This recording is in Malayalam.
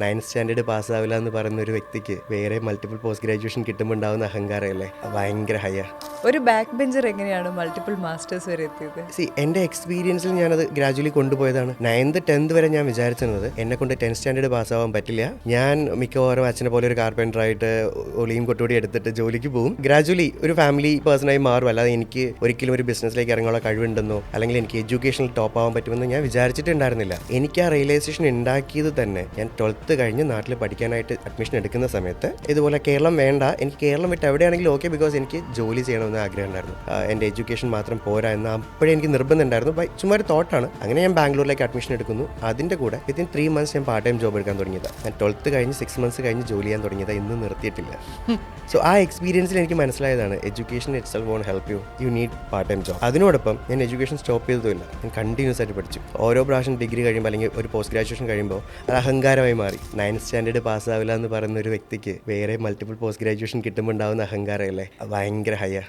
9th സ്റ്റാൻഡേർഡ് പാസ്സാവില്ല എന്ന് പറയുന്ന ഒരു വ്യക്തിക്ക് വേറെ മൾട്ടിപ്പിൾ പോസ്റ്റ് ഗ്രാജുവേഷൻ കിട്ടുമ്പോൾ ഉണ്ടാവുന്ന അഹങ്കാരമല്ലേ, ഭയങ്കര ഹൈയാ. ഒരു ബാക്ക് ബെഞ്ചർ എങ്ങനെയാണ് മൾട്ടിപ്പിൾ മാസ്റ്റേഴ്സ് വരെ എത്തിയത്? എൻ്റെ എക്സ്പീരിയൻസിൽ ഞാനത് ഗ്രാജുവലി കൊണ്ടുപോയതാണ്. 9th 10th വരെ ഞാൻ വിചാരിച്ചിരുന്നത് എന്നെ കൊണ്ട് 10th സ്റ്റാൻഡേർഡ് പാസ്സാവാൻ പറ്റില്ല, ഞാൻ മിക്കവാറും അച്ഛനെ പോലെ ഒരു കാർപ്പൻറ്ററായിട്ട് ഒളിയും കൊട്ടുകൂടി എടുത്തിട്ട് ജോലിക്ക് പോകും, ഗ്രാജുവലി ഒരു ഫാമിലി പേഴ്സണായി മാറും, അല്ലാതെ എനിക്ക് ഒരിക്കലും ഒരു ബിസിനസ്സിലേക്ക് ഇറങ്ങാനുള്ള കഴിവുണ്ടെന്നോ അല്ലെങ്കിൽ എനിക്ക് എഡ്യൂക്കേഷനിൽ ടോപ്പ് ആവാൻ പറ്റുമെന്ന് ഞാൻ വിചാരിച്ചിട്ടുണ്ടായിരുന്നില്ല. എനിക്ക് ആ റിയലൈസേഷൻ ഉണ്ടാക്കിയത് തന്നെ ഞാൻ 12th കഴിഞ്ഞ് നാട്ടിൽ പഠിക്കാനായിട്ട് അഡ്മിഷൻ എടുക്കുന്ന സമയത്ത് ഇതുപോലെ കേരളം വേണ്ട, എനിക്ക് കേരളം വിട്ട് എവിടെയാണെങ്കിലും ഓക്കെ, ബിക്കോസ് എനിക്ക് ജോലി ചെയ്യണമെന്ന് ആഗ്രഹം ഉണ്ടായിരുന്നു. എൻ്റെ എഡ്യൂക്കേഷൻ മാത്രം പോരാ എന്ന് അപ്പോഴേ എനിക്ക് നിർബന്ധം ഉണ്ടായിരുന്നു. ചുമ്മാ ഒരു തോട്ടാണ്. അങ്ങനെ ഞാൻ ബാംഗ്ലൂരിലേക്ക് അഡ്മിഷൻ എടുക്കുന്നു. അതിൻ്റെ കൂടെ വിത്തിൻ 3 months ഞാൻ പാർട്ട് ടൈം ജോബ് എടുക്കാൻ തുടങ്ങിയത്. ഞാൻ 12th കഴിഞ്ഞ് 6 months കഴിഞ്ഞ് ജോലി ചെയ്യാൻ തുടങ്ങിയത്, ഇന്ന് നിർത്തിയിട്ടില്ല. സോ ആ എക്സ്പീരിയൻസിൽ എനിക്ക് മനസ്സിലായതാണ് education itself won't help you need part time job. അതിനോടൊപ്പം ഞാൻ എഡ്യൂക്കേഷൻ സ്റ്റോപ്പ് ചെയ്തതുമില്ല, ഞാൻ കണ്ടിന്യൂസ് ആയിട്ട് പഠിച്ചു. ഓരോ പ്രാവശ്യം ഡിഗ്രി കഴിയുമ്പോൾ അല്ലെങ്കിൽ ഒരു പോസ്റ്റ് ഗ്രാജുവേഷൻ കഴിയുമ്പോൾ അത് അഹങ്കാരമായി മാറി. 9th സ്റ്റാൻഡേർഡ് പാസ്സാവില്ല എന്ന് പറയുന്ന ഒരു വ്യക്തിക്ക് വേറെ മൾട്ടിപ്പിൾ പോസ്റ്റ് ഗ്രാജുവേഷൻ കിട്ടുമ്പോൾ ഉണ്ടാവുന്ന അഹങ്കാരമല്ലേ, ഭയങ്കര ഹൈയാ.